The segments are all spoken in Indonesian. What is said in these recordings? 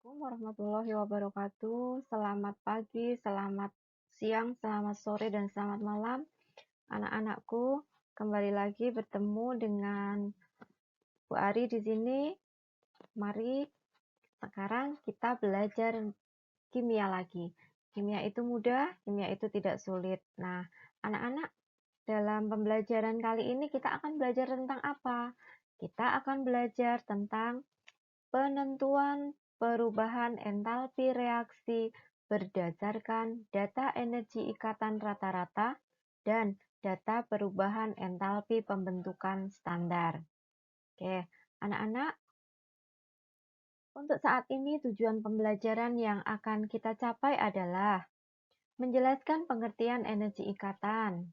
Assalamualaikum warahmatullahi wabarakatuh. Selamat pagi, selamat siang, selamat sore, dan selamat malam. Anak-anakku, kembali lagi bertemu dengan Bu Ari di sini. Mari sekarang kita belajar kimia lagi. Kimia itu mudah, kimia itu tidak sulit. Nah, anak-anak, dalam pembelajaran kali ini kita akan belajar tentang apa? Kita akan belajar tentang penentuan perubahan entalpi reaksi berdasarkan data energi ikatan rata-rata dan data perubahan entalpi pembentukan standar. Oke, anak-anak, untuk saat ini tujuan pembelajaran yang akan kita capai adalah menjelaskan pengertian energi ikatan.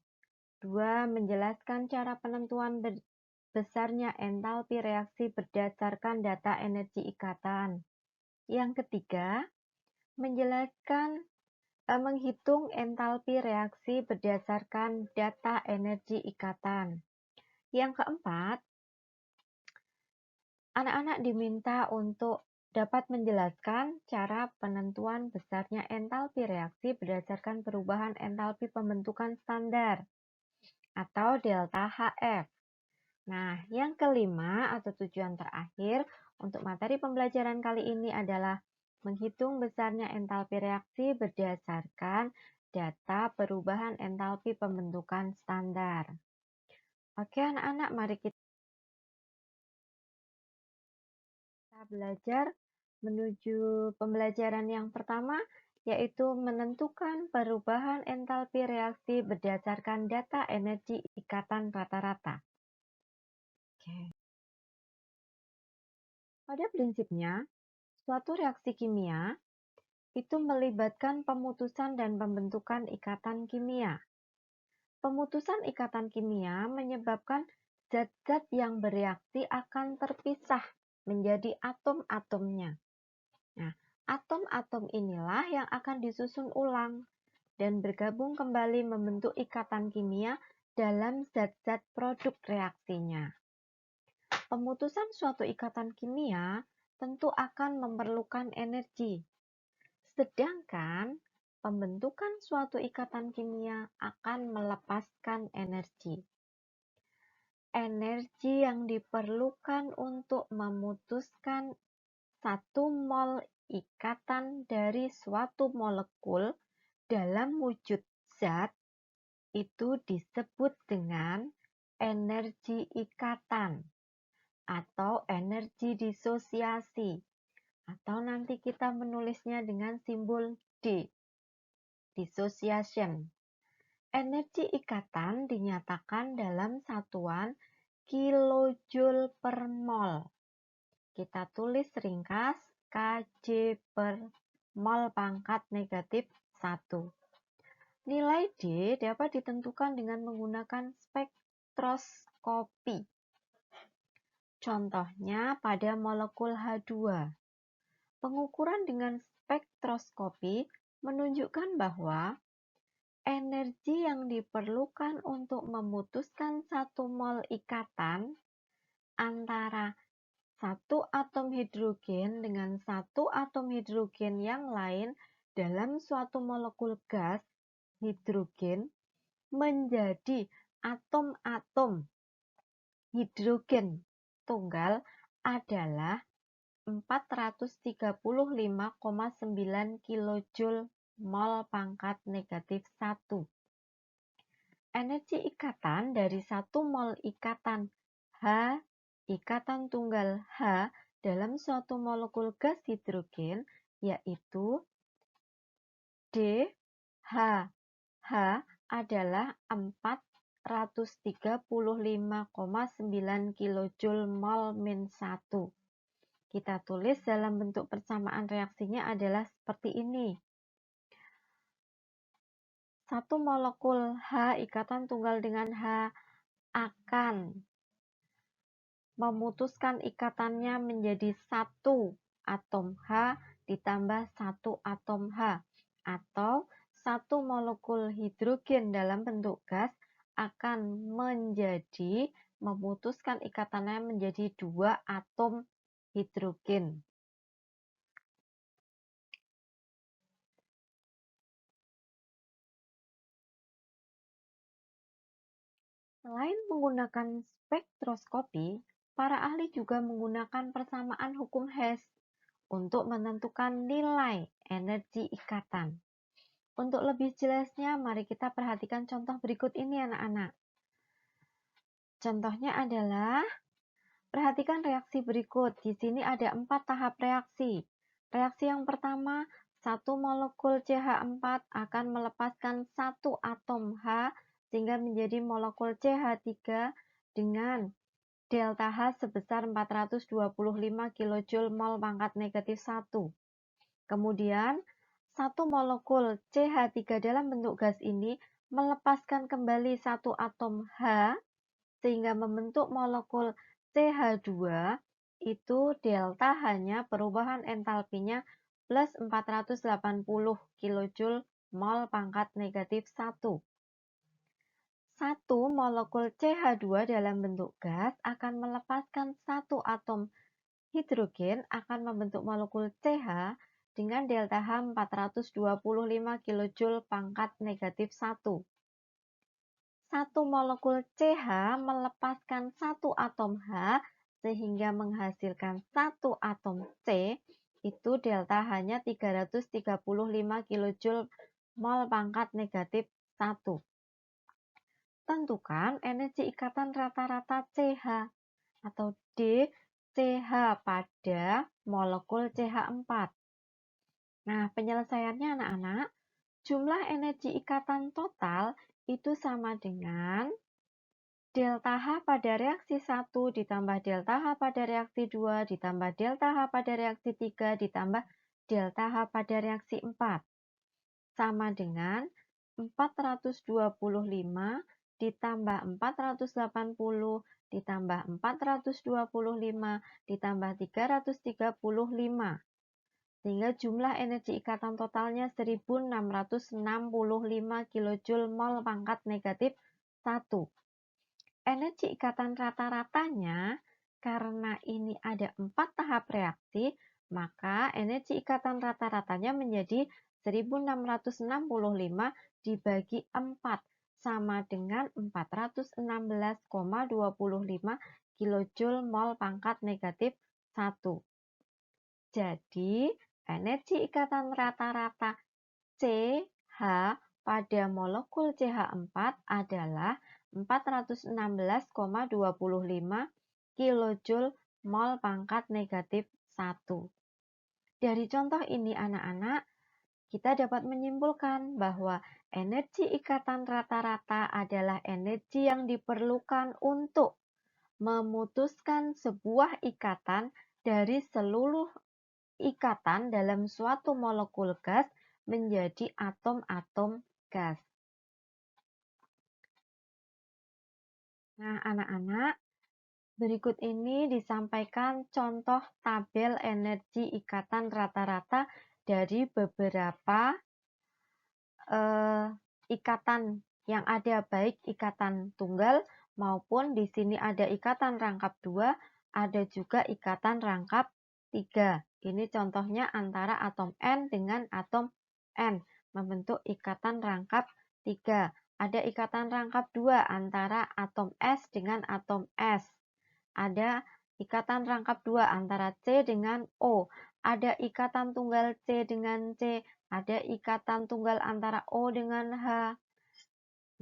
2. Menjelaskan cara penentuan besarnya entalpi reaksi berdasarkan data energi ikatan. Yang ketiga, menghitung entalpi reaksi berdasarkan data energi ikatan. Yang keempat, anak-anak diminta untuk dapat menjelaskan cara penentuan besarnya entalpi reaksi berdasarkan perubahan entalpi pembentukan standar atau delta HF. Nah, yang kelima atau tujuan terakhir untuk materi pembelajaran kali ini adalah menghitung besarnya entalpi reaksi berdasarkan data perubahan entalpi pembentukan standar. Oke, anak-anak, mari kita belajar menuju pembelajaran yang pertama, yaitu menentukan perubahan entalpi reaksi berdasarkan data energi ikatan rata-rata. Oke. Pada prinsipnya, suatu reaksi kimia itu melibatkan pemutusan dan pembentukan ikatan kimia. Pemutusan ikatan kimia menyebabkan zat-zat yang bereaksi akan terpisah menjadi atom-atomnya. Nah, atom-atom inilah yang akan disusun ulang dan bergabung kembali membentuk ikatan kimia dalam zat-zat produk reaksinya. Pemutusan suatu ikatan kimia tentu akan memerlukan energi. Sedangkan pembentukan suatu ikatan kimia akan melepaskan energi. Energi yang diperlukan untuk memutuskan 1 mol ikatan dari suatu molekul dalam wujud zat itu disebut dengan energi ikatan atau energi disosiasi. Atau nanti kita menulisnya dengan simbol D, dissociation. Energi ikatan dinyatakan dalam satuan kilojoule per mol. Kita tulis ringkas Kj per mol pangkat negatif 1. Nilai D dapat ditentukan dengan menggunakan spektroskopi. Contohnya pada molekul H2. Pengukuran dengan spektroskopi menunjukkan bahwa energi yang diperlukan untuk memutuskan 1 mol ikatan antara 1 atom hidrogen dengan 1 atom hidrogen yang lain dalam suatu molekul gas hidrogen menjadi atom-atom hidrogen tunggal adalah 435,9 kJ mol pangkat negatif 1. Energi ikatan dari 1 mol ikatan H, ikatan tunggal H dalam suatu molekul gas hidrogen yaitu DH. H adalah 435,9 kJ mol min 1. Kita tulis dalam bentuk persamaan reaksinya adalah seperti ini. 1 molekul H ikatan tunggal dengan H akan memutuskan ikatannya menjadi 1 atom H ditambah 1 atom H. Atau 1 molekul hidrogen dalam bentuk gas akan memutuskan ikatannya menjadi 2 atom hidrogen. Selain menggunakan spektroskopi, para ahli juga menggunakan persamaan hukum Hess untuk menentukan nilai energi ikatan. Untuk lebih jelasnya, mari kita perhatikan contoh berikut ini anak-anak. Contohnya adalah, perhatikan reaksi berikut. Di sini ada 4 tahap reaksi. Reaksi yang pertama, satu molekul CH4 akan melepaskan satu atom H sehingga menjadi molekul CH3 dengan delta H sebesar 425 kJ mol pangkat negatif 1. Kemudian, satu molekul CH3 dalam bentuk gas ini melepaskan kembali satu atom H sehingga membentuk molekul CH2, itu delta H-nya perubahan entalpinya plus 480 kJ mol pangkat negatif 1. Satu molekul CH2 dalam bentuk gas akan melepaskan satu atom hidrogen akan membentuk molekul CH dengan delta H 425 kJ pangkat negatif 1. Satu molekul CH melepaskan satu atom H sehingga menghasilkan satu atom C, itu delta H-nya 335 kJ mol pangkat negatif 1. Tentukan energi ikatan rata-rata CH atau D CH pada molekul CH4. Nah, penyelesaiannya anak-anak, jumlah energi ikatan total itu sama dengan delta H pada reaksi 1 ditambah delta H pada reaksi 2 ditambah delta H pada reaksi 3 ditambah delta H pada reaksi 4. Sama dengan 425 ditambah 480 ditambah 425 ditambah 335. Sehingga jumlah energi ikatan totalnya 1665 kJ mol pangkat negatif 1. Energi ikatan rata-ratanya, karena ini ada 4 tahap reaksi, maka energi ikatan rata-ratanya menjadi 1665 dibagi 4 sama dengan 416,25 kJ mol pangkat negatif 1. Jadi, energi ikatan rata-rata CH pada molekul CH4 adalah 416,25 kJ mol pangkat negatif 1. Dari contoh ini anak-anak, kita dapat menyimpulkan bahwa energi ikatan rata-rata adalah energi yang diperlukan untuk memutuskan sebuah ikatan dari seluruh ikatan dalam suatu molekul gas menjadi atom-atom gas. Nah, anak-anak, berikut ini disampaikan contoh tabel energi ikatan rata-rata dari beberapa ikatan yang ada, baik ikatan tunggal maupun di sini ada ikatan rangkap 2, ada juga ikatan rangkap 3. Ini contohnya antara atom N dengan atom N membentuk ikatan rangkap 3. Ada ikatan rangkap 2 antara atom S dengan atom S. Ada ikatan rangkap 2 antara C dengan O. Ada ikatan tunggal C dengan C. Ada ikatan tunggal antara O dengan H.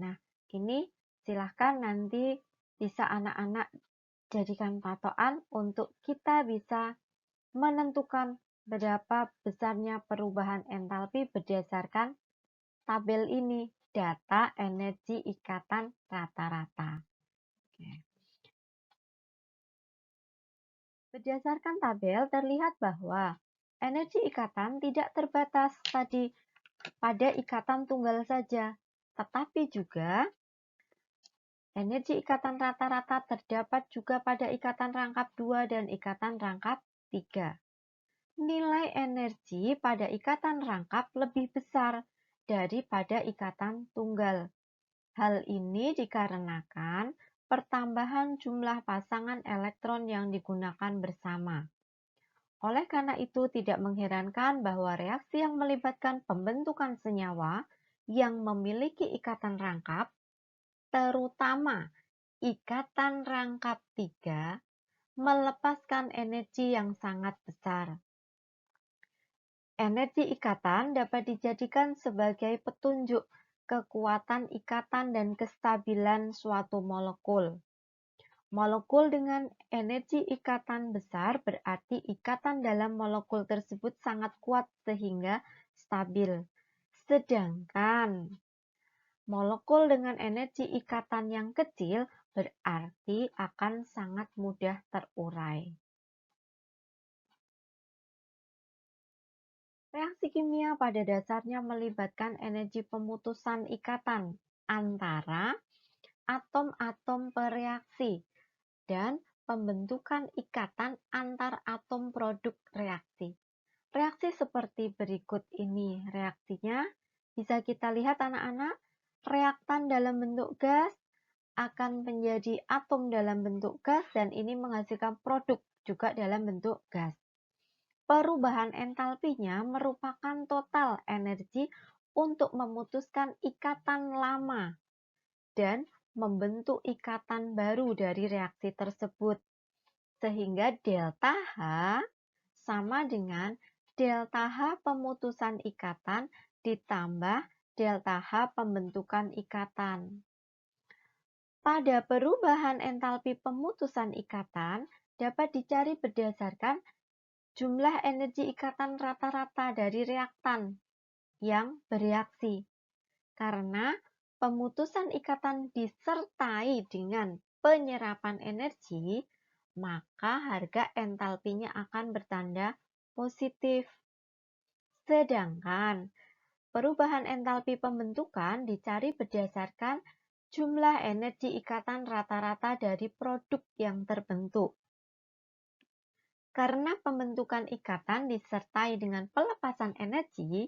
Nah, ini silahkan nanti bisa anak-anak jadikan patokan untuk kita bisa menentukan berapa besarnya perubahan entalpi berdasarkan tabel ini, data energi ikatan rata-rata. Berdasarkan tabel terlihat bahwa energi ikatan tidak terbatas tadi pada ikatan tunggal saja, tetapi juga energi ikatan rata-rata terdapat juga pada ikatan rangkap 2 dan ikatan rangkap 3. Nilai energi pada ikatan rangkap lebih besar daripada ikatan tunggal. Hal ini dikarenakan pertambahan jumlah pasangan elektron yang digunakan bersama. Oleh karena itu, tidak mengherankan bahwa reaksi yang melibatkan pembentukan senyawa yang memiliki ikatan rangkap, terutama ikatan rangkap 3 melepaskan energi yang sangat besar. Energi ikatan dapat dijadikan sebagai petunjuk kekuatan ikatan dan kestabilan suatu molekul. Molekul dengan energi ikatan besar berarti ikatan dalam molekul tersebut sangat kuat sehingga stabil. Sedangkan molekul dengan energi ikatan yang kecil berarti akan sangat mudah terurai. Reaksi kimia pada dasarnya melibatkan energi pemutusan ikatan antara atom-atom bereaksi dan pembentukan ikatan antar atom produk reaksi. Reaksi seperti berikut ini reaksinya. Bisa kita lihat anak-anak, reaktan dalam bentuk gas akan menjadi atom dalam bentuk gas dan ini menghasilkan produk juga dalam bentuk gas. Perubahan entalpinya merupakan total energi untuk memutuskan ikatan lama dan membentuk ikatan baru dari reaksi tersebut. Sehingga delta H sama dengan delta H pemutusan ikatan ditambah delta H pembentukan ikatan. Pada perubahan entalpi pemutusan ikatan dapat dicari berdasarkan jumlah energi ikatan rata-rata dari reaktan yang bereaksi. Karena pemutusan ikatan disertai dengan penyerapan energi, maka harga entalpinya akan bertanda positif. Sedangkan perubahan entalpi pembentukan dicari berdasarkan jumlah energi ikatan rata-rata dari produk yang terbentuk. Karena pembentukan ikatan disertai dengan pelepasan energi,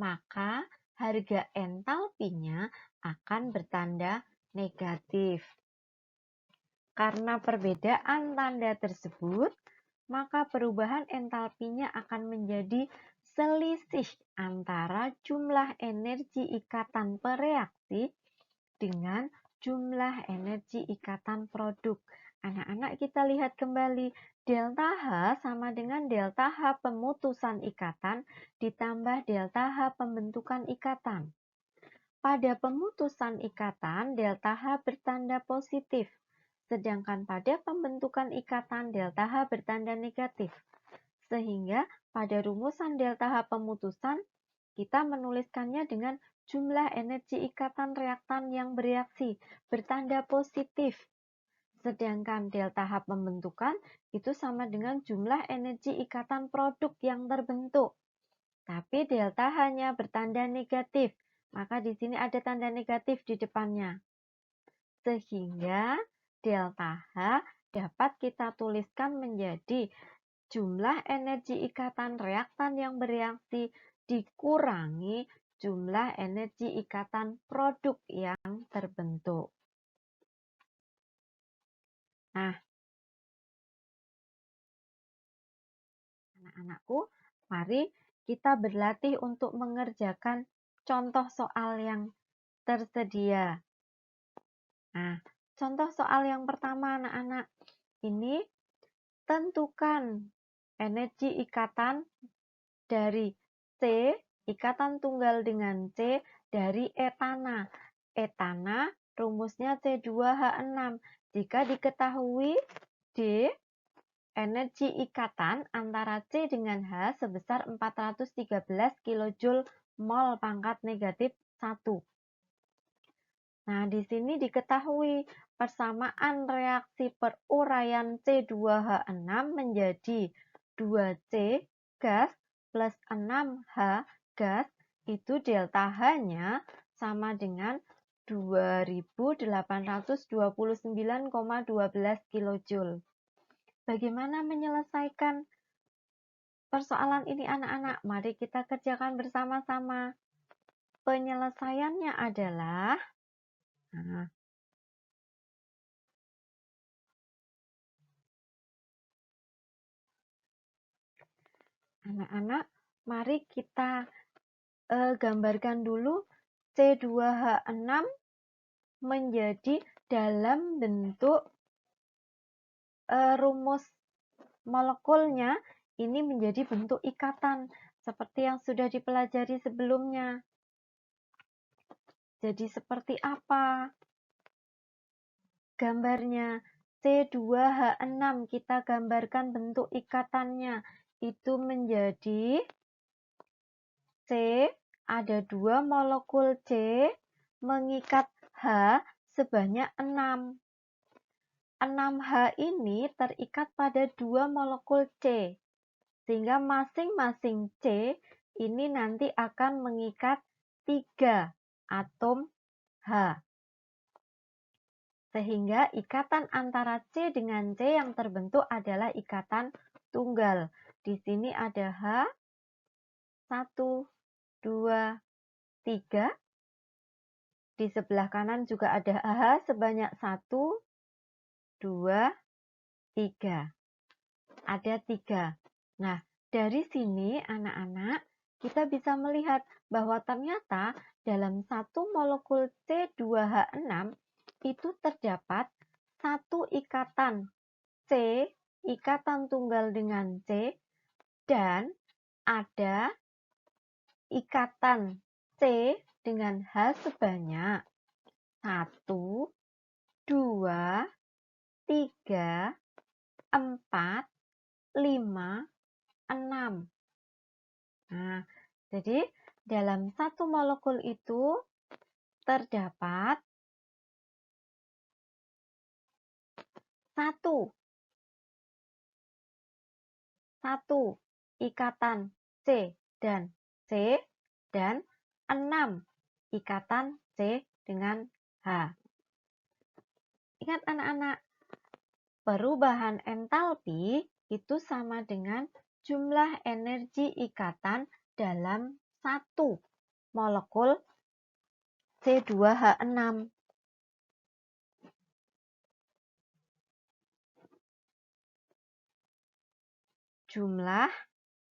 maka harga entalpinya akan bertanda negatif. Karena perbedaan tanda tersebut, maka perubahan entalpinya akan menjadi selisih antara jumlah energi ikatan pereaksi dengan jumlah energi ikatan produk. Anak-anak kita lihat kembali, delta H sama dengan delta H pemutusan ikatan ditambah delta H pembentukan ikatan. Pada pemutusan ikatan, delta H bertanda positif, sedangkan pada pembentukan ikatan, delta H bertanda negatif. Sehingga pada rumusan delta H pemutusan, kita menuliskannya dengan jumlah energi ikatan reaktan yang bereaksi bertanda positif. Sedangkan delta H pembentukan itu sama dengan jumlah energi ikatan produk yang terbentuk. Tapi delta H-nya bertanda negatif. Maka di sini ada tanda negatif di depannya. Sehingga delta H dapat kita tuliskan menjadi jumlah energi ikatan reaktan yang bereaksi dikurangi jumlah energi ikatan produk yang terbentuk. Nah, anak-anakku, mari kita berlatih untuk mengerjakan contoh soal yang tersedia. Nah, contoh soal yang pertama anak-anak, ini tentukan energi ikatan dari C, ikatan tunggal dengan C dari etana. Etana rumusnya C2H6. Jika diketahui D, energi ikatan antara C dengan H sebesar 413 kJ mol pangkat negatif 1. Nah, di sini diketahui persamaan reaksi peruraian C2H6 menjadi 2C gas plus 6H gas, itu delta H-nya sama dengan 2829,12 kJ. Bagaimana menyelesaikan persoalan ini anak-anak? Mari kita kerjakan bersama-sama. Penyelesaiannya adalah anak-anak, mari kita gambarkan dulu C2H6 menjadi dalam bentuk rumus molekulnya ini menjadi bentuk ikatan seperti yang sudah dipelajari sebelumnya. Jadi seperti apa gambarnya? C2H6 kita gambarkan bentuk ikatannya. Itu menjadi C, ada 2 molekul C mengikat H sebanyak 6. 6H ini terikat pada 2 molekul C. Sehingga masing-masing C ini nanti akan mengikat 3 atom H. Sehingga ikatan antara C dengan C yang terbentuk adalah ikatan tunggal. Di sini ada H, 1, 2, 3. Di sebelah kanan juga ada H sebanyak 1, 2, 3. Ada 3. Nah, dari sini anak-anak kita bisa melihat bahwa ternyata dalam satu molekul C2H6 itu terdapat satu ikatan C, ikatan tunggal dengan C, dan ada ikatan C dengan H sebanyak 1, 2, 3, 4, 5, 6. Nah, jadi dalam satu molekul itu terdapat satu ikatan C dan C dan 6 ikatan C dengan H. Ingat anak-anak, perubahan entalpi itu sama dengan jumlah energi ikatan dalam satu molekul C2H6. Jumlah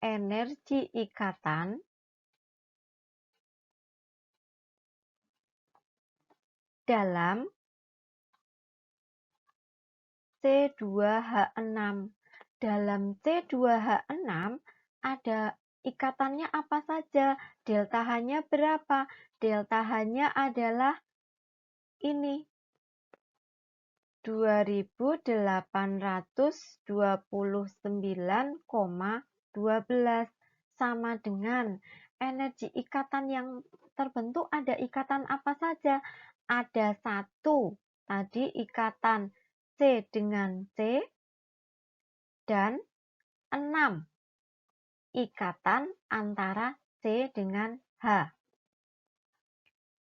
energi ikatan dalam C2H6. Dalam C2H6 ada ikatannya apa saja? Delta H-nya berapa? Delta H-nya adalah ini. 2829,12 sama dengan energi ikatan yang terbentuk. Ada ikatan apa saja? Ada 1 tadi ikatan C dengan C dan 6 ikatan antara C dengan H.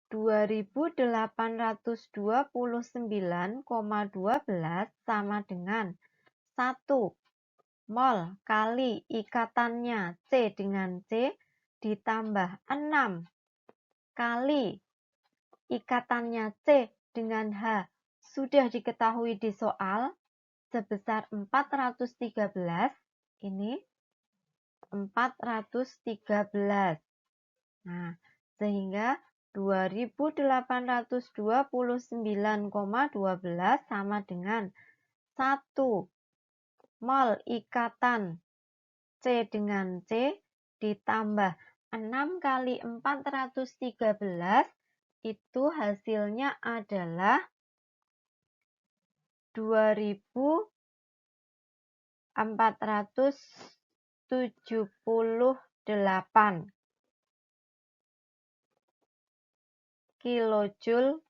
2829,12 sama dengan 1 mol kali ikatannya C dengan C ditambah 6 kali ikatannya C dengan H sudah diketahui di soal sebesar 413. Ini 413. Nah, sehingga 2829,12 sama dengan 1 mol ikatan C dengan C ditambah 6 kali 413 itu hasilnya adalah 2478 kilojoule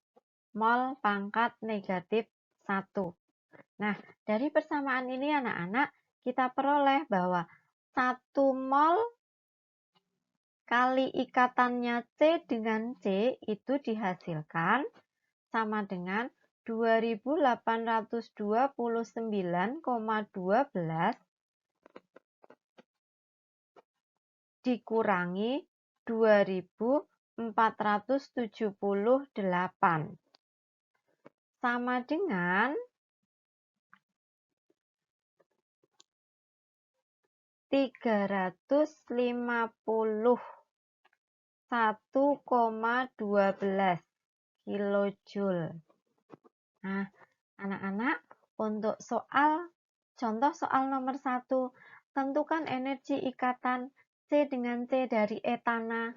mol pangkat negatif 1. Nah, dari persamaan ini anak-anak kita peroleh bahwa 1 mol kali ikatannya C dengan C itu dihasilkan sama dengan 2829,12 dikurangi 2478 sama dengan 351,12 kilojoule. Nah, anak-anak, untuk contoh soal nomor 1, tentukan energi ikatan C dengan C dari etana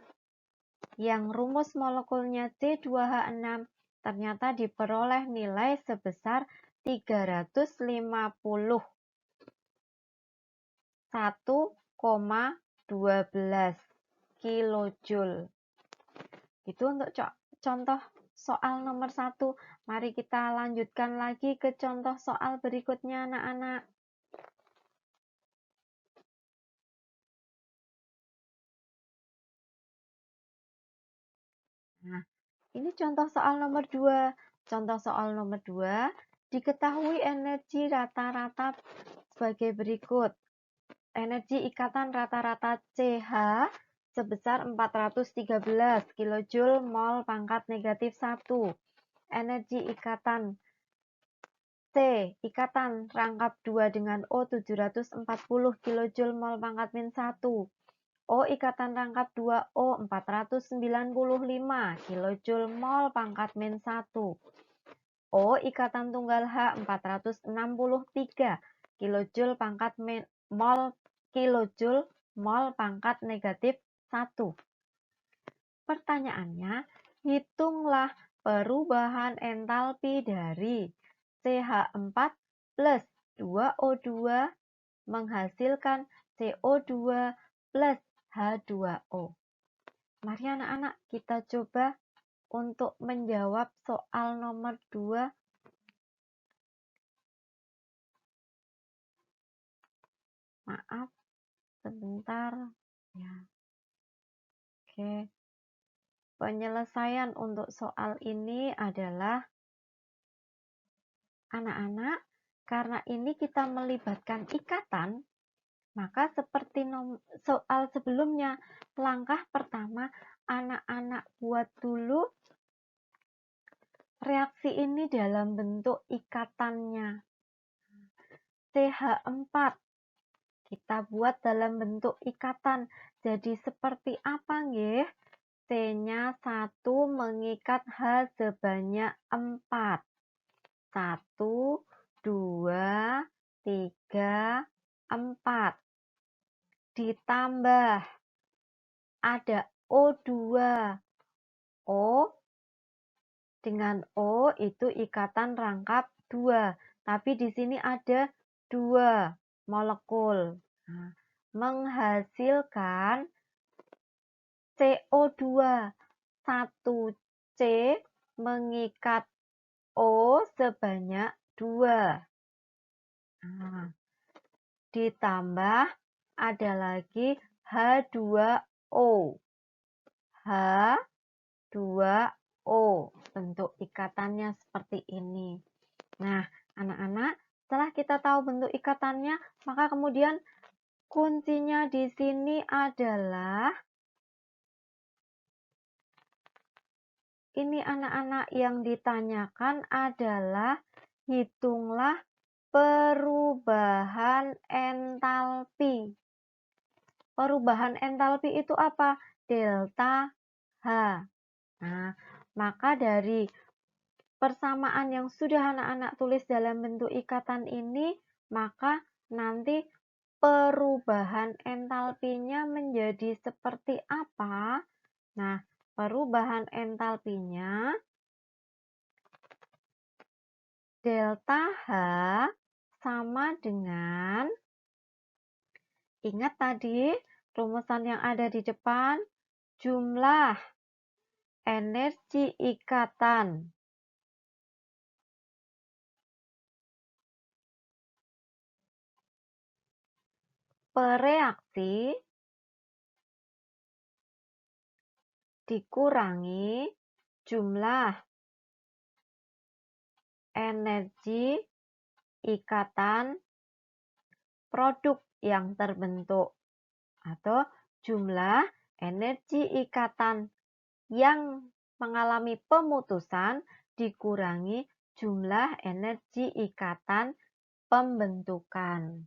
yang rumus molekulnya C2H6 ternyata diperoleh nilai sebesar 351,12 kilojoule. Itu untuk contoh soal nomor 1. Mari kita lanjutkan lagi ke contoh soal berikutnya, anak-anak. Nah, ini contoh soal nomor 2. Contoh soal nomor 2, diketahui energi rata-rata sebagai berikut. Energi ikatan rata-rata CH sebesar 413 kJ mol pangkat negatif 1. Energi ikatan C, ikatan rangkap 2 dengan O 740 kJ mol pangkat min 1. O, ikatan rangkap 2O 495 kJ mol pangkat min 1. O, ikatan tunggal H 463 kJ pangkat mol pangkat negatif 1. Pertanyaannya, hitunglah perubahan entalpi dari CH4 plus 2O2 menghasilkan CO2 plus H2O. Mari anak-anak kita coba untuk menjawab soal nomor 2. Maaf, sebentar. Ya. Oke. Penyelesaian untuk soal ini adalah anak-anak, karena ini kita melibatkan ikatan, maka seperti soal sebelumnya, langkah pertama anak-anak buat dulu reaksi ini dalam bentuk ikatannya. CH4 kita buat dalam bentuk ikatan. Jadi seperti apa nggih? C-nya 1 mengikat H sebanyak 4. 1, 2, 3, 4. Ditambah ada O2. O dengan O itu ikatan rangkap 2. Tapi di sini ada 2 molekul. Nah, menghasilkan CO2. 1C mengikat O sebanyak 2. Nah, ditambah ada lagi H2O. H2O. Bentuk ikatannya seperti ini. Nah, anak-anak, setelah kita tahu bentuk ikatannya, maka kemudian kuncinya di sini adalah ini anak-anak yang ditanyakan adalah hitunglah perubahan entalpi. Perubahan entalpi itu apa? Delta H. Nah, maka dari persamaan yang sudah anak-anak tulis dalam bentuk ikatan ini, maka nanti perubahan entalpinya menjadi seperti apa? Nah, perubahan entalpinya delta H sama dengan, ingat tadi rumusan yang ada di depan, jumlah energi ikatan per reaksi dikurangi jumlah energi ikatan produk yang terbentuk, atau jumlah energi ikatan yang mengalami pemutusan dikurangi jumlah energi ikatan pembentukan.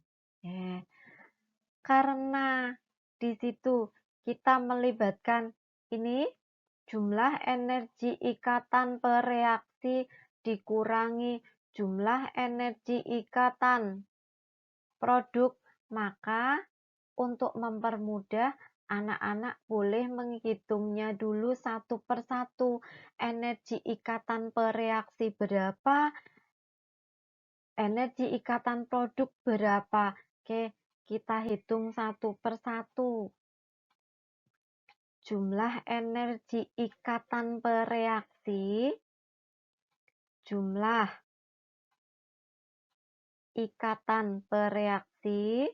Karena di situ kita melibatkan ini jumlah energi ikatan per reaksi, dikurangi jumlah energi ikatan produk. Maka untuk mempermudah, anak-anak boleh menghitungnya dulu satu persatu. Energi ikatan per reaksi berapa? Energi ikatan produk berapa? Oke, kita hitung satu persatu. Jumlah energi ikatan per reaksi. Jumlah ikatan per reaksi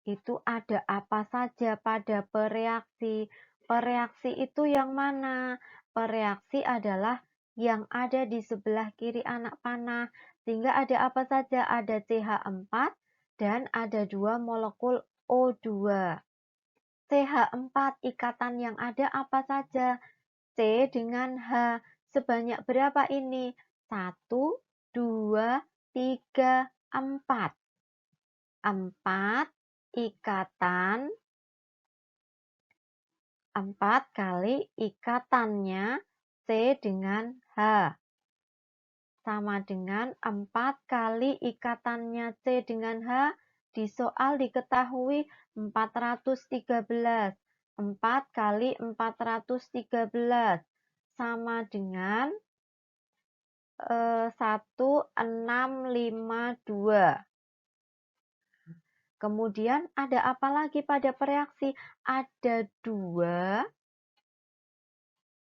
itu ada apa saja pada pereaksi. Pereaksi itu yang mana? Pereaksi adalah yang ada di sebelah kiri anak panah. Sehingga ada apa saja? Ada CH4 dan ada 2 molekul O2. CH4 ikatan yang ada apa saja? C dengan H. Sebanyak berapa ini? 1, 2, 3, 4. 4 ikatan 4 kali ikatannya C dengan H sama dengan 4 kali ikatannya C dengan H. Di soal diketahui 413. 4 kali 413 sama dengan 1652. Kemudian ada apa lagi pada pereaksi? Ada 2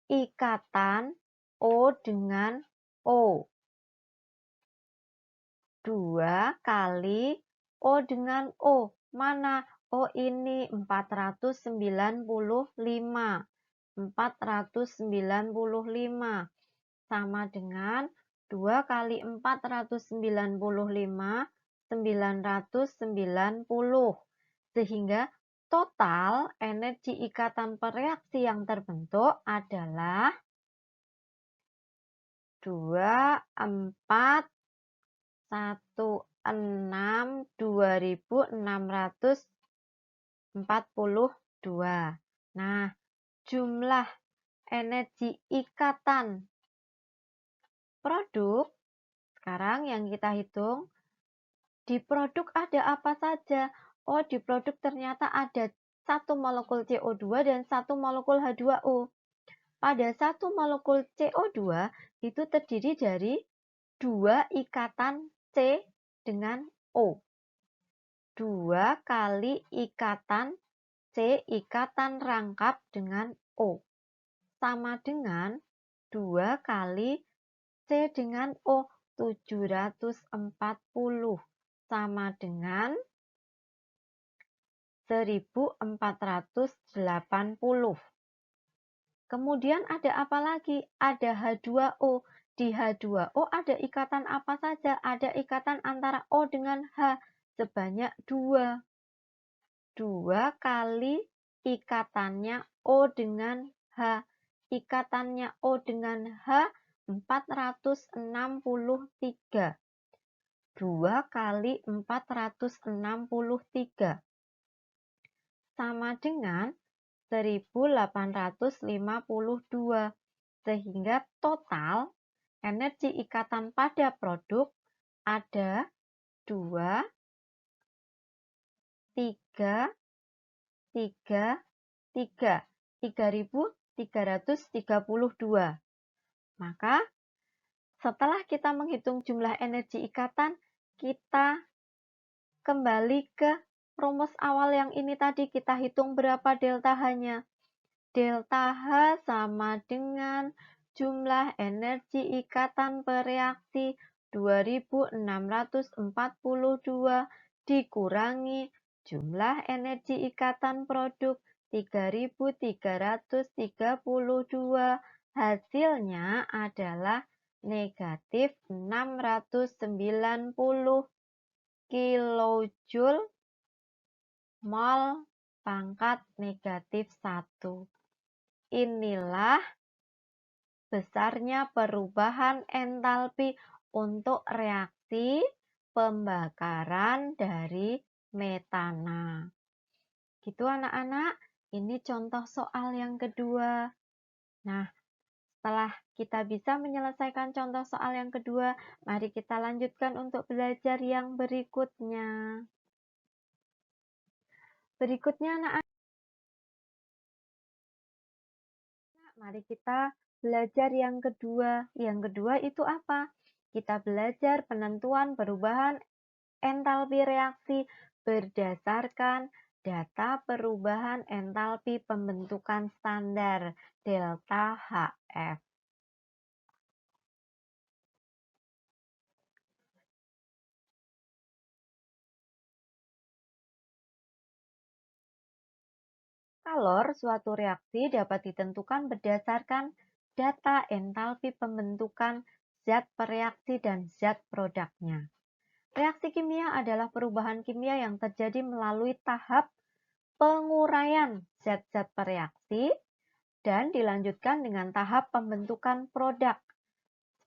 ikatan O dengan O. 2 kali O dengan O. Mana? O ini 495. 495 sama dengan 2 kali 495, 990. Sehingga total energi ikatan per reaksi yang terbentuk adalah 26.642. Nah, jumlah energi ikatan produk sekarang yang kita hitung. Di produk ada apa saja? Oh, di produk ternyata ada 1 molekul CO2 dan 1 molekul H2O. Pada 1 molekul CO2 itu terdiri dari 2 ikatan C dengan O. 2 kali ikatan C ikatan rangkap dengan O. Sama dengan 2 kali C dengan O, 740. Sama dengan 1480. Kemudian ada apa lagi? Ada H2O. Di H2O ada ikatan apa saja? Ada ikatan antara O dengan H sebanyak 2. 2 kali ikatannya O dengan H. Ikatannya O dengan H 463. 2 kali 463 sama dengan 1852. Sehingga total energi ikatan pada produk ada 2, 3, 3, 3. 3.332. Maka setelah kita menghitung jumlah energi ikatan, kita kembali ke rumus awal yang ini tadi. Kita hitung berapa delta H-nya. Delta H sama dengan jumlah energi ikatan per reaksi 2642 dikurangi jumlah energi ikatan produk 3332. Hasilnya adalah negatif 690 kilojoule mol pangkat negatif 1. Inilah besarnya perubahan entalpi untuk reaksi pembakaran dari metana. Gitu anak-anak, ini contoh soal yang kedua. Nah, Setelah kita bisa menyelesaikan contoh soal yang kedua, mari kita lanjutkan untuk belajar yang berikutnya. Berikutnya, anak-anak, mari kita belajar yang kedua. Yang kedua itu apa? Kita belajar penentuan perubahan entalpi reaksi berdasarkan data perubahan entalpi pembentukan standar delta HF. Kalor suatu reaksi dapat ditentukan berdasarkan data entalpi pembentukan zat pereaksi dan zat produknya. Reaksi kimia adalah perubahan kimia yang terjadi melalui tahap penguraian zat-zat pereaksi dan dilanjutkan dengan tahap pembentukan produk,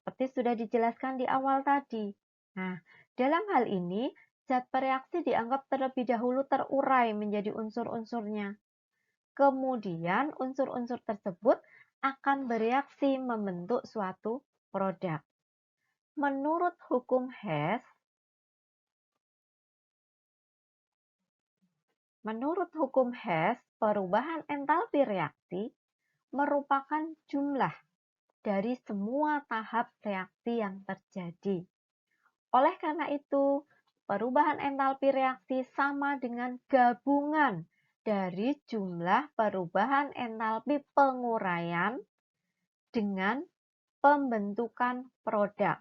seperti sudah dijelaskan di awal tadi. Nah, dalam hal ini, zat pereaksi dianggap terlebih dahulu terurai menjadi unsur-unsurnya. Kemudian, unsur-unsur tersebut akan bereaksi membentuk suatu produk. Menurut hukum Hess, perubahan entalpi reaksi merupakan jumlah dari semua tahap reaksi yang terjadi. Oleh karena itu, perubahan entalpi reaksi sama dengan gabungan dari jumlah perubahan entalpi penguraian dengan pembentukan produk.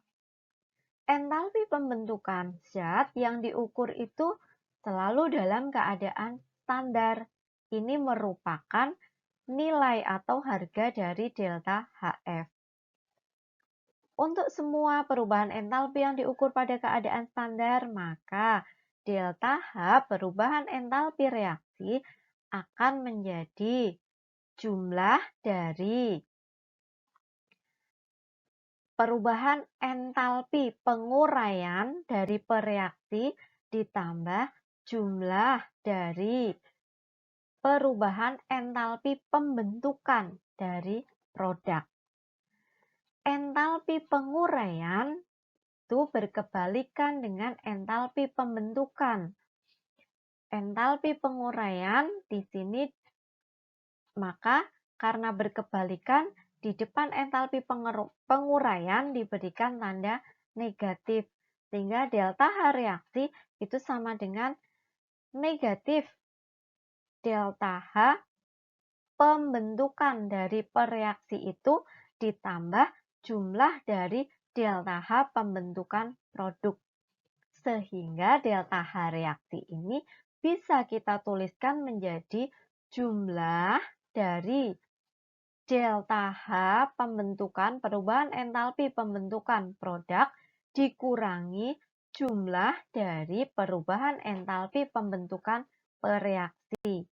Entalpi pembentukan zat yang diukur itu selalu dalam keadaan standar. Ini merupakan nilai atau harga dari delta HF. Untuk semua perubahan entalpi yang diukur pada keadaan standar, maka delta H perubahan entalpi reaksi akan menjadi jumlah dari perubahan entalpi penguraian dari pereaksi ditambah jumlah dari perubahan entalpi pembentukan dari produk. Entalpi penguraian itu berkebalikan dengan entalpi pembentukan. Entalpi penguraian di sini, maka karena berkebalikan, di depan entalpi penguraian diberikan tanda negatif, sehingga delta H reaksi itu sama dengan negatif delta H pembentukan dari pereaksi itu ditambah jumlah dari delta H pembentukan produk. Sehingga delta H reaksi ini bisa kita tuliskan menjadi jumlah dari delta H pembentukan perubahan entalpi pembentukan produk dikurangi jumlah dari perubahan entalpi pembentukan pereaksi.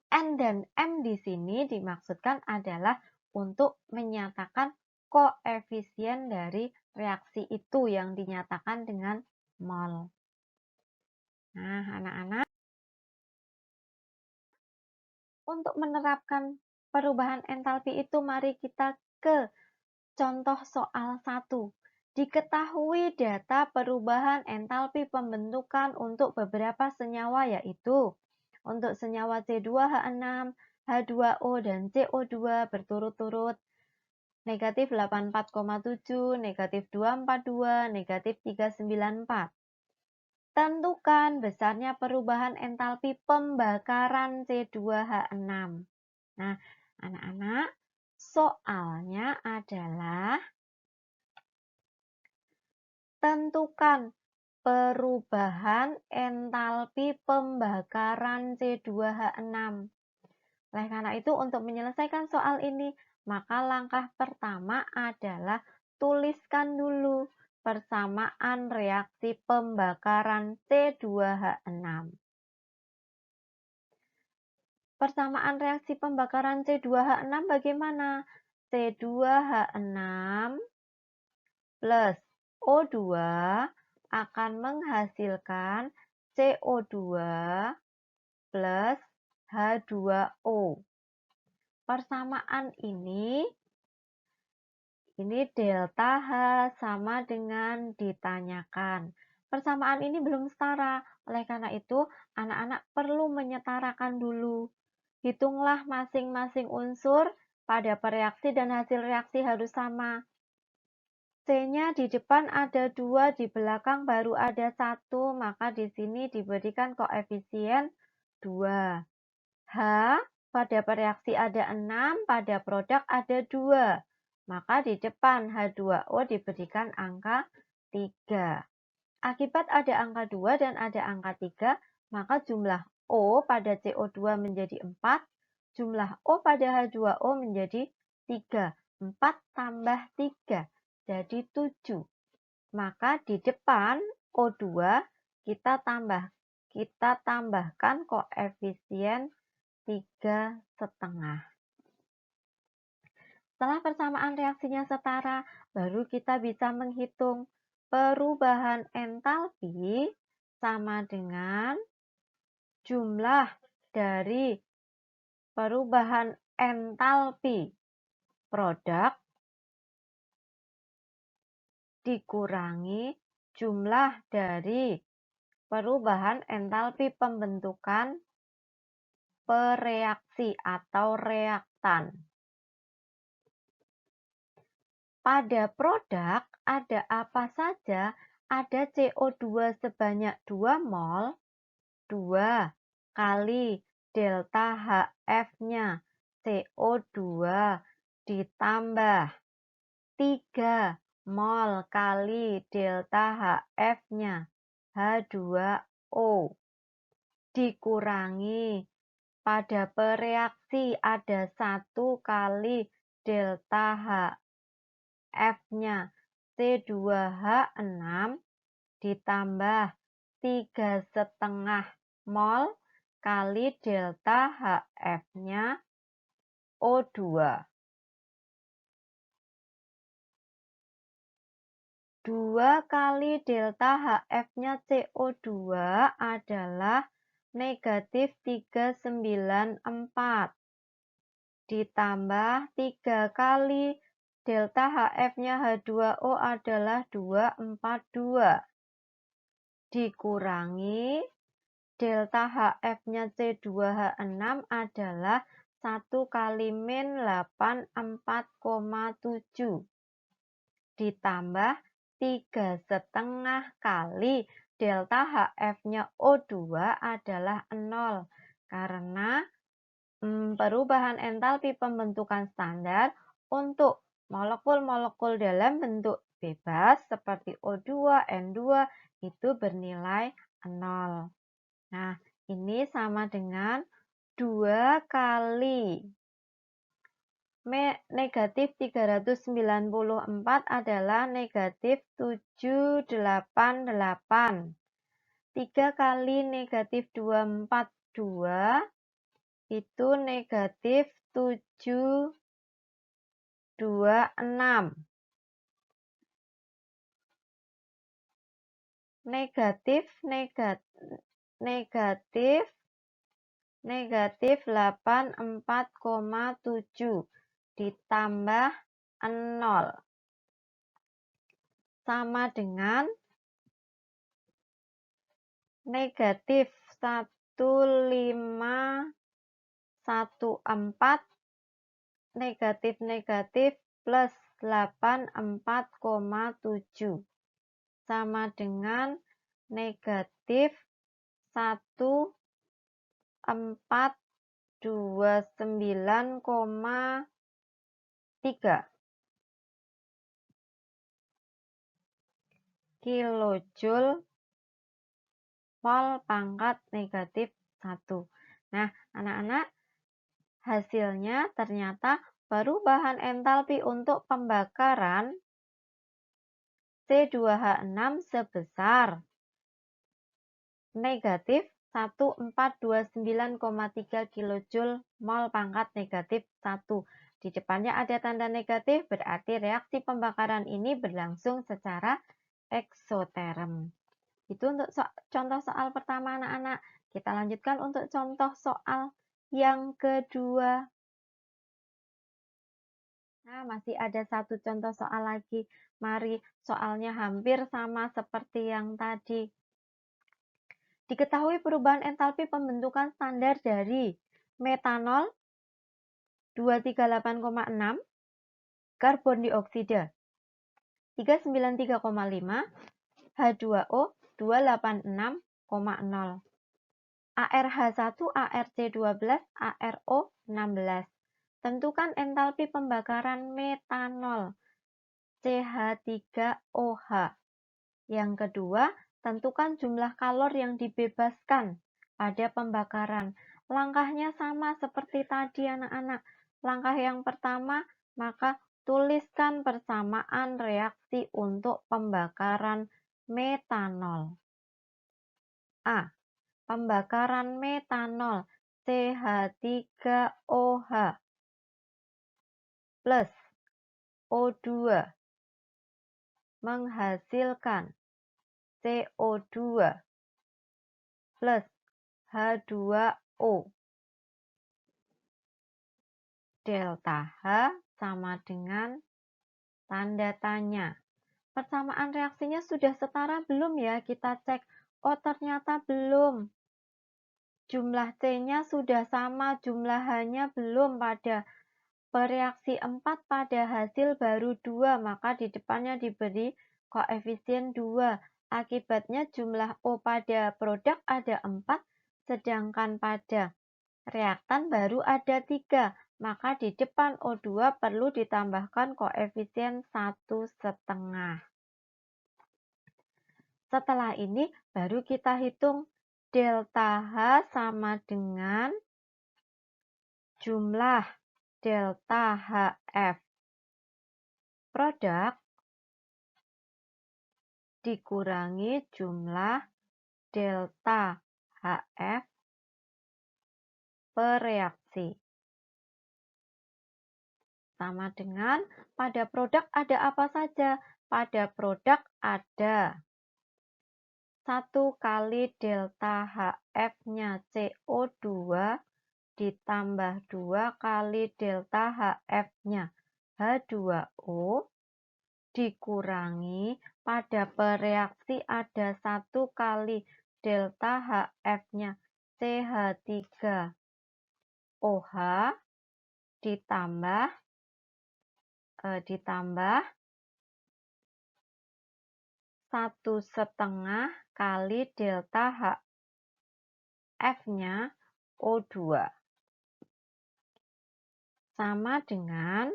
N dan M di sini dimaksudkan adalah untuk menyatakan koefisien dari reaksi itu yang dinyatakan dengan mol. Nah, anak-anak, untuk menerapkan perubahan entalpi itu, mari kita ke contoh soal 1. Diketahui data perubahan entalpi pembentukan untuk beberapa senyawa, yaitu untuk senyawa C2H6, H2O, dan CO2 berturut-turut negatif 84,7, negatif 242, negatif 394. Tentukan besarnya perubahan entalpi pembakaran C2H6. Nah, anak-anak, soalnya adalah tentukan perubahan entalpi pembakaran C2H6. Oleh karena itu, untuk menyelesaikan soal ini, maka langkah pertama adalah tuliskan dulu persamaan reaksi pembakaran C2H6. Persamaan reaksi pembakaran C2H6 bagaimana? C2H6 plus O2 akan menghasilkan CO2 plus H2O. Persamaan ini Ini delta H sama dengan ditanyakan. Persamaan ini belum setara, oleh karena itu anak-anak perlu menyetarakan dulu. Hitunglah masing-masing unsur pada pereaksi dan hasil reaksi harus sama. C-nya di depan ada 2, di belakang baru ada 1, maka di sini diberikan koefisien 2. H pada pereaksi ada 6, pada produk ada 2. Maka di depan H2O diberikan angka 3. Akibat ada angka 2 dan ada angka 3, maka jumlah O pada CO2 menjadi 4, jumlah O pada H2O menjadi 3. 4 tambah 3, jadi 7. Maka di depan O2 kita tambahkan koefisien 3,5. Setelah persamaan reaksinya setara, baru kita bisa menghitung perubahan entalpi sama dengan jumlah dari perubahan entalpi produk dikurangi jumlah dari perubahan entalpi pembentukan pereaksi atau reaktan. Pada produk ada apa saja? Ada CO2 sebanyak 2 mol, 2 kali delta HF-nya CO2 ditambah 3 mol kali delta HF-nya H2O dikurangi pada pereaksi ada 1 kali delta HF-nya C2H6 ditambah 3,5 mol kali delta HF-nya O2. 2 kali delta HF-nya CO2 adalah negatif 394. Ditambah 3 kali delta HF-nya H2O adalah 242. Dikurangi delta HF-nya C2H6 adalah 1 kali min 84,7. Ditambah 3,5 kali delta HF-nya O2 adalah 0. Karena perubahan entalpi pembentukan standar untuk molekul-molekul dalam bentuk bebas seperti O2, N2 itu bernilai 0. Nah, ini sama dengan 2 kali negatif 394 adalah negatif 788. 3 kali negatif 242 itu negatif 726. Negatif 84,7 ditambah 0 sama dengan negatif 1514 negatif plus 84,7 sama dengan negatif 1429,3 kilojoule mol pangkat negatif 1. Nah, anak-anak, hasilnya ternyata perubahan entalpi untuk pembakaran C2H6 sebesar negatif 1429,3 kilojoule mol pangkat negatif 1. Di depannya ada tanda negatif, berarti reaksi pembakaran ini berlangsung secara eksoterm. Itu untuk contoh soal pertama anak-anak. Kita lanjutkan untuk contoh soal yang kedua. Nah, masih ada satu contoh soal lagi. Mari, soalnya hampir sama seperti yang tadi. Diketahui perubahan entalpi pembentukan standar dari metanol 238,6, karbon dioksida 393,5, H2O 286,0, ARH1, ARC12, ARO16. Tentukan entalpi pembakaran metanol CH3OH. Yang kedua, tentukan jumlah kalor yang dibebaskan pada pembakaran. Langkahnya sama seperti tadi anak-anak. Langkah yang pertama, maka tuliskan persamaan reaksi untuk pembakaran metanol. A. Pembakaran metanol CH3OH plus O2 menghasilkan CO2 plus H2O. Delta H sama dengan tanda tanya. Persamaan reaksinya sudah setara belum ya? Kita cek. Oh, ternyata belum. Jumlah C-nya sudah sama, jumlah H-nya belum. Pada bereaksi 4 pada hasil baru 2, maka di depannya diberi koefisien 2. Akibatnya jumlah O pada produk ada 4, sedangkan pada reaktan baru ada 3. Maka di depan O2 perlu ditambahkan koefisien 1,5. Setelah ini baru kita hitung delta H sama dengan jumlah delta HF produk dikurangi jumlah delta HF bereaksi. Sama dengan pada produk ada apa saja? Pada produk ada 1 kali delta HF-nya CO2 ditambah 2 kali delta HF-nya H2O dikurangi pada bereaksi ada 1 kali delta HF-nya CH3OH ditambah 1,5 kali delta HF-nya O2 sama dengan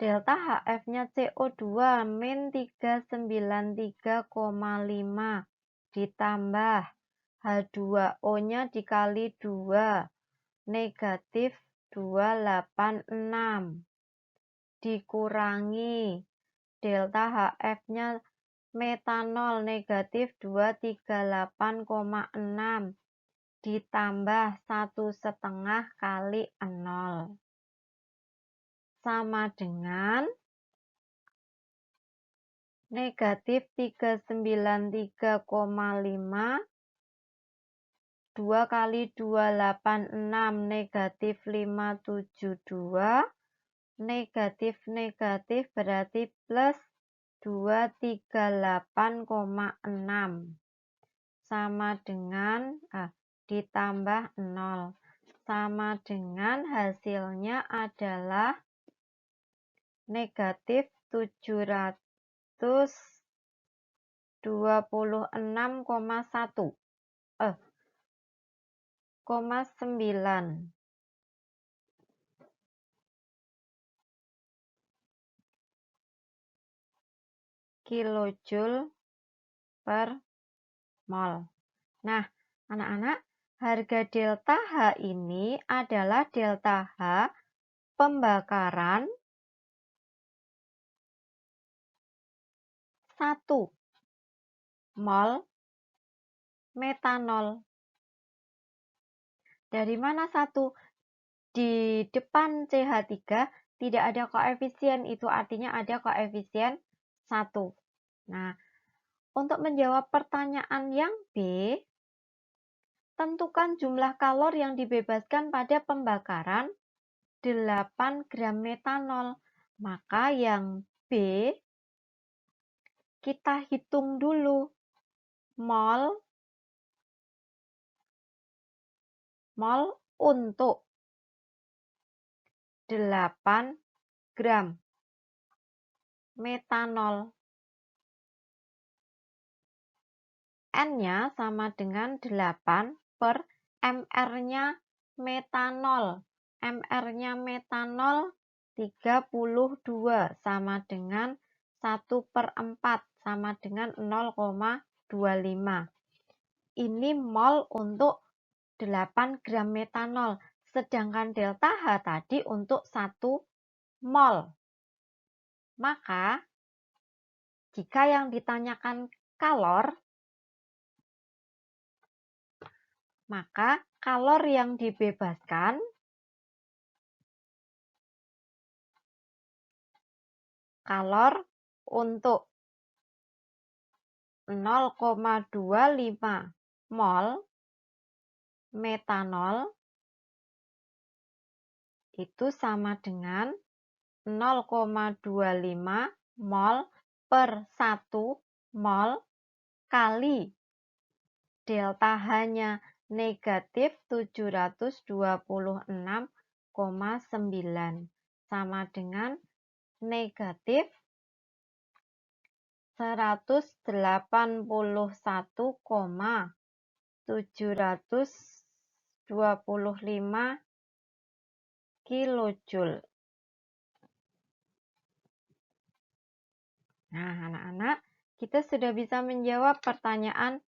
delta HF-nya CO2 min 393,5 ditambah H2O-nya dikali 2 negatif 286 dikurangi delta HF-nya metanol negatif 238,6 ditambah 1,5 kali 0 sama dengan negatif 393,5 2 kali 286 negatif 572 negatif berarti plus 238,6 sama dengan ditambah 0 sama dengan hasilnya adalah negatif 726,9 kilojoule per mol. Nah, anak-anak, harga delta H ini adalah delta H pembakaran 1 mol metanol. Dari mana 1? Di depan CH3 tidak ada koefisien, itu artinya ada koefisien 1. Nah, untuk menjawab pertanyaan yang B, tentukan jumlah kalor yang dibebaskan pada pembakaran 8 gram metanol. Maka yang B kita hitung dulu. Mol untuk 8 gram metanol. N-nya sama dengan 8 per mR-nya metanol. mR-nya metanol 32 sama dengan 1/4 sama dengan 0,25. Ini mol untuk 8 gram metanol. Sedangkan delta H tadi untuk 1 mol. Maka, jika yang ditanyakan kalor, maka kalor yang dibebaskan kalor untuk 0,25 mol metanol itu sama dengan 0,25 mol per 1 mol kali delta H-nya negatif 726,9 sama dengan negatif 181,725 kilojoule. Nah, anak-anak, kita sudah bisa menjawab pertanyaan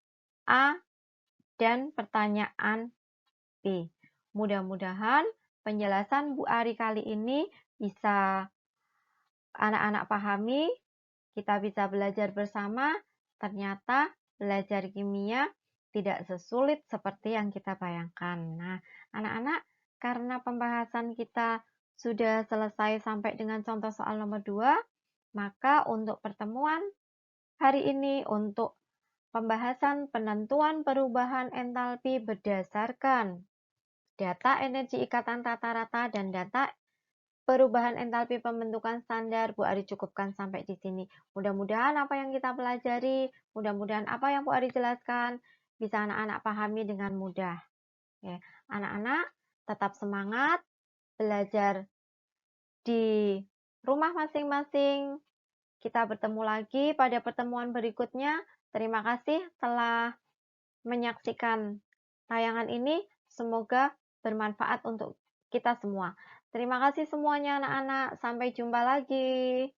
A dan pertanyaan B. Mudah-mudahan penjelasan Bu Ari kali ini bisa anak-anak pahami. Kita bisa belajar bersama. Ternyata belajar kimia tidak sesulit seperti yang kita bayangkan. Nah, anak-anak, karena pembahasan kita sudah selesai sampai dengan contoh soal nomor 2, maka untuk pertemuan hari ini untuk pembahasan penentuan perubahan entalpi berdasarkan data energi ikatan rata-rata dan data perubahan entalpi pembentukan standar, Bu Ari cukupkan sampai di sini. Mudah-mudahan apa yang kita pelajari, mudah-mudahan apa yang Bu Ari jelaskan bisa anak-anak pahami dengan mudah. Oke, anak-anak tetap semangat belajar di rumah masing-masing. Kita bertemu lagi pada pertemuan berikutnya. Terima kasih telah menyaksikan tayangan ini. Semoga bermanfaat untuk kita semua. Terima kasih semuanya anak-anak. Sampai jumpa lagi.